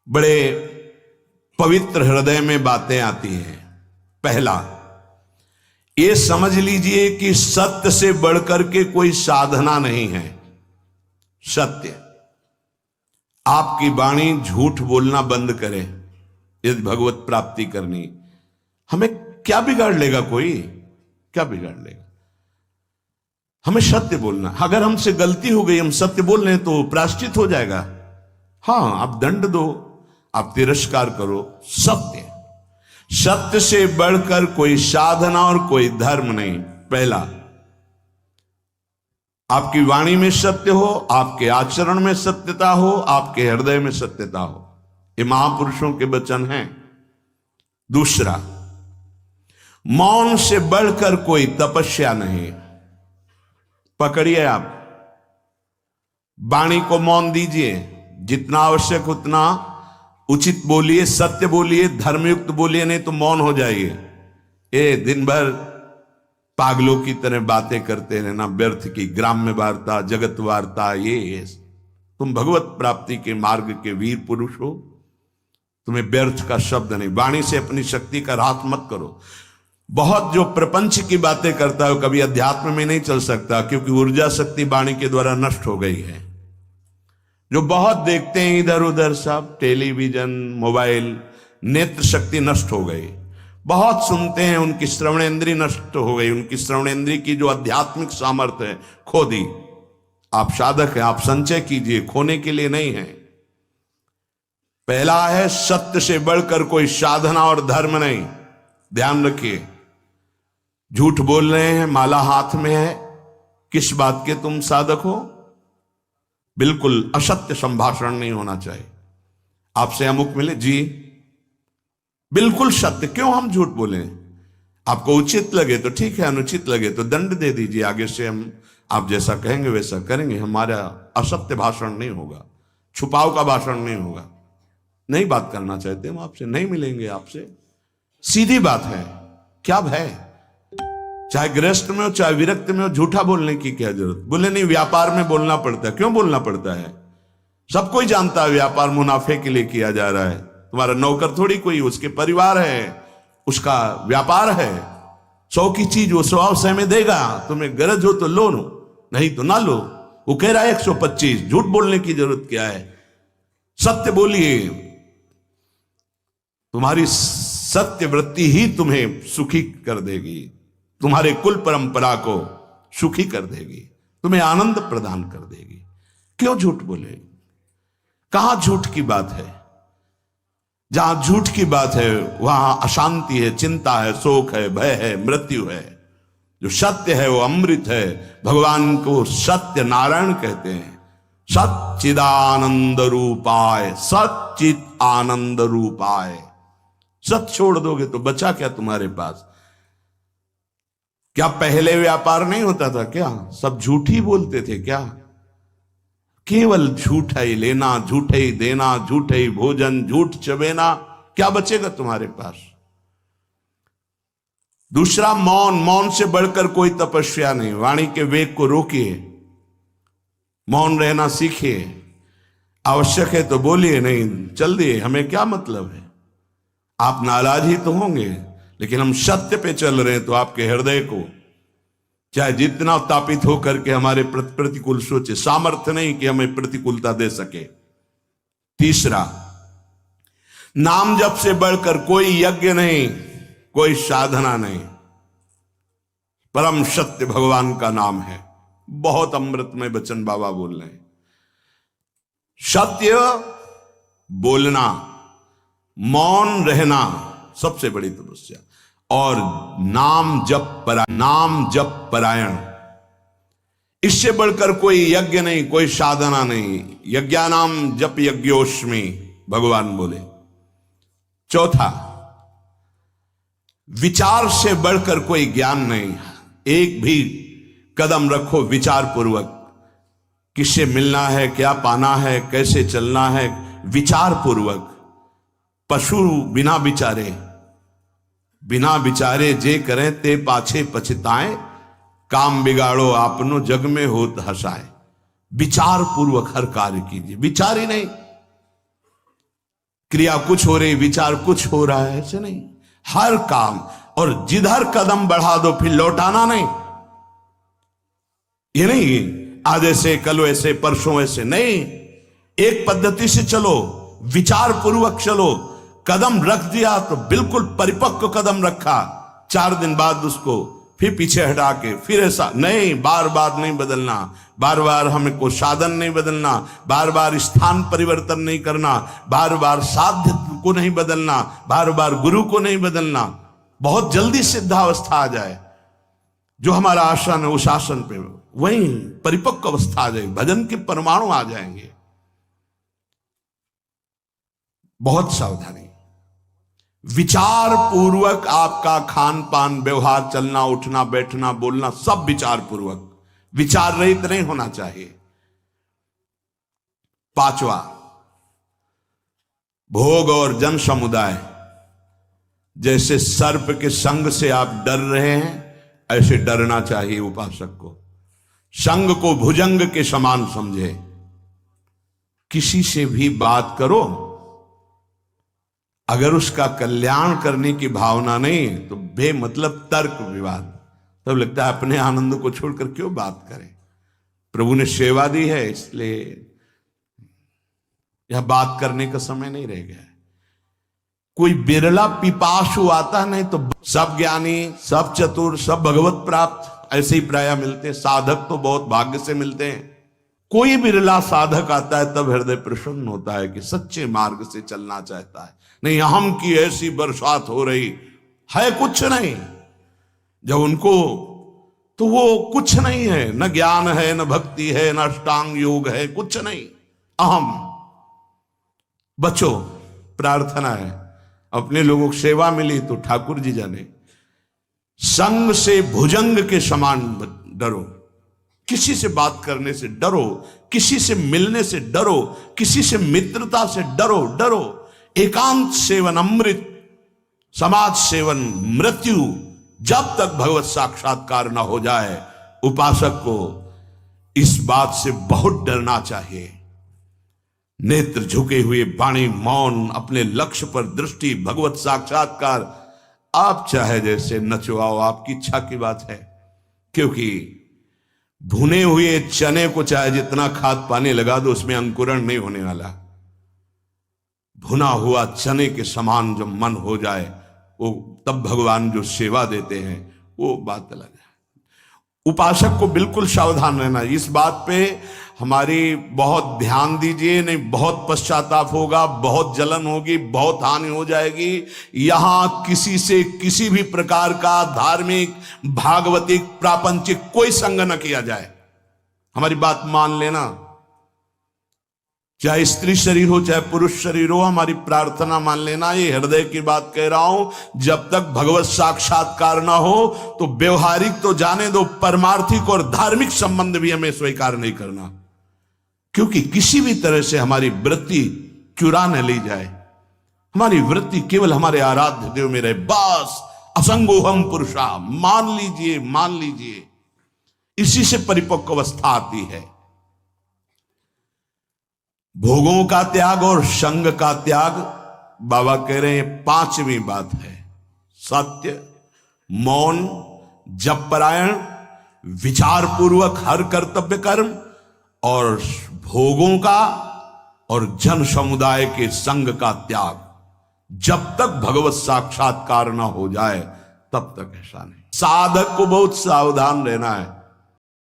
बड़े पवित्र हृदय में बातें आती हैं। पहला, ये समझ लीजिए कि सत्य से बढ़कर के कोई साधना नहीं है। सत्य, आपकी वाणी झूठ बोलना बंद करे यदि भगवत प्राप्ति करनी। हमें क्या बिगाड़ लेगा कोई? क्या बिगाड़ लेगा? हमें सत्य बोलना। अगर हमसे गलती हो गई, हम सत्य बोल रहे हैं तो प्रायश्चित हो जाएगा। हाँ, आप दंड दो, आप तिरस्कार करो। सत्य, सत्य से बढ़कर कोई साधना और कोई धर्म नहीं। पहला, आपकी वाणी में सत्य हो, आपके आचरण में सत्यता हो, आपके हृदय में सत्यता हो। ये महापुरुषों के वचन हैं। दूसरा, मौन से बढ़कर कोई तपस्या नहीं। पकड़िए, आप वाणी को मौन दीजिए, जितना आवश्यक उतना उचित बोलिए, सत्य बोलिए, धर्मयुक्त बोलिए, नहीं तो मौन हो जाइए। ये दिन भर पागलों की तरह बातें करते रहना, व्यर्थ की ग्राम्य वार्ता, जगत वार्ता। ये तुम भगवत प्राप्ति के मार्ग के वीर पुरुष हो, तुम्हें व्यर्थ का शब्द नहीं। वाणी से अपनी शक्ति का रात मत करो। बहुत जो प्रपंच की बातें करता है वो कभी अध्यात्म में नहीं चल सकता, क्योंकि ऊर्जा शक्ति वाणी के द्वारा नष्ट हो गई है। जो बहुत देखते हैं इधर उधर, सब टेलीविजन, मोबाइल, नेत्र शक्ति नष्ट हो गई। बहुत सुनते हैं, उनकी श्रवणेंद्री नष्ट हो गई, उनकी श्रवणेंद्री की जो आध्यात्मिक सामर्थ्य है खो दी। आप साधक हैं, आप संचय कीजिए, खोने के लिए नहीं है। पहला है, सत्य से बढ़कर कोई साधना और धर्म नहीं। ध्यान रखिए, झूठ बोल रहे हैं, माला हाथ में है, किस बात के तुम साधक हो? बिल्कुल असत्य संभाषण नहीं होना चाहिए। आपसे अमुक मिले जी, बिल्कुल सत्य। क्यों हम झूठ बोलें? आपको उचित लगे तो ठीक है, अनुचित लगे तो दंड दे दीजिए। आगे से हम आप जैसा कहेंगे वैसा करेंगे। हमारा असत्य भाषण नहीं होगा, छुपाव का भाषण नहीं होगा। नहीं बात करना चाहते हम आपसे, नहीं मिलेंगे आपसे, सीधी बात है। क्या भय? चाहे गृहस्थ में हो चाहे विरक्त में हो, झूठा बोलने की क्या जरूरत? बोले नहीं, व्यापार में बोलना पड़ता है। क्यों बोलना पड़ता है? सब कोई जानता है व्यापार मुनाफे के लिए किया जा रहा है। तुम्हारा नौकर थोड़ी कोई, उसके परिवार है, उसका व्यापार है। 100 की चीज वो 100 में देगा। तुम्हें गरज हो तो लो, नहीं तो ना लो। वो कह रहा है 125। झूठ बोलने की जरूरत क्या है? सत्य बोलिए। तुम्हारी सत्य वृत्ति ही तुम्हें सुखी कर देगी, तुम्हारे कुल परंपरा को सुखी कर देगी, तुम्हें आनंद प्रदान कर देगी। क्यों झूठ बोले? कहां झूठ की बात है? जहां झूठ की बात है वहां अशांति है, चिंता है, शोक है, भय है, मृत्यु है। जो सत्य है वो अमृत है। भगवान को सत्य नारायण कहते हैं। सच्चिदानंद रूपाय, सच्चित आनंद रूपाय। सत्य छोड़ दोगे तो बचा क्या तुम्हारे पास? क्या पहले व्यापार नहीं होता था क्या? सब झूठ ही बोलते थे क्या? केवल झूठ ही लेना, झूठ ही देना, झूठ ही भोजन, झूठ चबेना। क्या बचेगा तुम्हारे पास? दूसरा, मौन। मौन से बढ़कर कोई तपस्या नहीं। वाणी के वेग को रोकिए, मौन रहना सीखिए। आवश्यक है तो बोलिए, नहीं चल दिए, हमें क्या मतलब है। आप नाराज ही तो होंगे, लेकिन हम सत्य पे चल रहे हैं तो आपके हृदय को चाहे जितना तापित होकर के हमारे प्रतिकूल सोचे, सामर्थ्य नहीं कि हमें प्रतिकूलता दे सके। तीसरा, नाम जप से बढ़कर कोई यज्ञ नहीं, कोई साधना नहीं। परम सत्य भगवान का नाम है। बहुत अमृतमय वचन बाबा बोल रहे हैं। सत्य बोलना, मौन रहना सबसे बड़ी तपस्या। और नाम जप परायण, इससे बढ़कर कोई यज्ञ नहीं, कोई साधना नहीं। यज्ञानाम जप यज्ञोस्मि, भगवान बोले। चौथा, विचार से बढ़कर कोई ज्ञान नहीं। एक भी कदम रखो विचार पूर्वक। किससे मिलना है, क्या पाना है, कैसे चलना है, विचार पूर्वक। पशु बिना विचारे जे करें ते पाछे पछताएं, काम बिगाड़ो आपनो जग में होत हंसाए। विचार पूर्वक हर कार्य कीजिए। विचार ही नहीं, क्रिया कुछ हो रही, विचार कुछ हो रहा है, ऐसे नहीं। हर काम, और जिधर कदम बढ़ा दो फिर लौटाना नहीं। ये नहीं आज ऐसे, कल ऐसे, परसों ऐसे नहीं। एक पद्धति से चलो, विचार पूर्वक चलो। कदम रख दिया तो बिल्कुल परिपक्व कदम रखा, 4 दिन बाद उसको फिर पीछे हटा के फिर ऐसा नहीं। बार बार नहीं बदलना, बार बार हमें को साधन नहीं बदलना, बार बार स्थान परिवर्तन नहीं करना, बार बार साध्य को नहीं बदलना, बार बार गुरु को नहीं बदलना। बहुत जल्दी सिद्धावस्था आ जाए, जो हमारा आसन है उस आसन पे वहीं परिपक्व अवस्था आ जाएगी, भजन के परमाणु आ जाएंगे। बहुत सावधानी, विचार पूर्वक आपका खान पान, व्यवहार, चलना उठना बैठना बोलना सब विचार पूर्वक, विचार रहित नहीं होना चाहिए। 5वां, भोग और जन समुदाय। जैसे सर्प के संग से आप डर रहे हैं, ऐसे डरना चाहिए उपासक को। संग को भुजंग के समान समझे। किसी से भी बात करो, अगर उसका कल्याण करने की भावना नहीं तो बेमतलब तर्क विवाद, तब लगता है अपने आनंद को छोड़कर क्यों बात करें। प्रभु ने सेवा दी है, इसलिए यह बात करने का समय नहीं रह गया है। कोई बिरला पिपासु आता नहीं तो सब ज्ञानी, सब चतुर, सब भगवत प्राप्त ऐसे ही प्राय मिलते हैं। साधक तो बहुत भाग्य से मिलते हैं। कोई बिरला साधक आता है तब हृदय प्रसन्न होता है कि सच्चे मार्ग से चलना चाहता है। नहीं अहम की ऐसी बरसात हो रही है, कुछ नहीं। जब उनको तो वो कुछ नहीं है, न ज्ञान है, न भक्ति है, न अष्टांग योग है, कुछ नहीं, अहम। बचो, प्रार्थना है। अपने लोगों को सेवा मिली तो ठाकुर जी जाने। संग से भुजंग के समान डरो। किसी से बात करने से डरो, किसी से मिलने से डरो, किसी से मित्रता से डरो। डरो। एकांत सेवन अमृत, समाज सेवन मृत्यु। जब तक भगवत साक्षात्कार न हो जाए, उपासक को इस बात से बहुत डरना चाहिए। नेत्र झुके हुए, वाणी मौन, अपने लक्ष्य पर दृष्टि, भगवत साक्षात्कार। आप चाहे जैसे नचवाओ, आपकी इच्छा की बात है। क्योंकि भुने हुए चने को चाहे जितना खाद पानी लगा दो, उसमें अंकुरण नहीं होने वाला। भुना हुआ चने के समान जब मन हो जाए, वो तब भगवान जो सेवा देते हैं वो बात अलग है। उपासक को बिल्कुल सावधान रहना। इस बात पे हमारी बहुत ध्यान दीजिए, नहीं बहुत पश्चाताप होगा, बहुत जलन होगी, बहुत हानि हो जाएगी। यहां किसी से किसी भी प्रकार का धार्मिक, भागवतिक, प्रापंचिक कोई संग न किया जाए। हमारी बात मान लेना। चाहे स्त्री शरीर हो चाहे पुरुष शरीर हो, हमारी प्रार्थना मान लेना। ये हृदय की बात कह रहा हूं। जब तक भगवत साक्षात्कार ना हो तो व्यवहारिक तो जाने दो, परमार्थिक और धार्मिक संबंध भी हमें स्वीकार नहीं करना। क्योंकि किसी भी तरह से हमारी वृत्ति चुरा न ली जाए। हमारी वृत्ति केवल हमारे आराध्य देव में रहे, बस। असंगोहम पुरुषा, मान लीजिए, मान लीजिए। इसी से परिपक्व अवस्था आती है। भोगों का त्याग और संग का त्याग, बाबा कह रहे हैं 5वीं बात है। सत्य, मौन, जप परायण, विचार पूर्वक हर कर्तव्य कर्म, और भोगों का और जन समुदाय के संग का त्याग। जब तक भगवत साक्षात्कार ना हो जाए तब तक ऐसा नहीं। साधक को बहुत सावधान रहना है।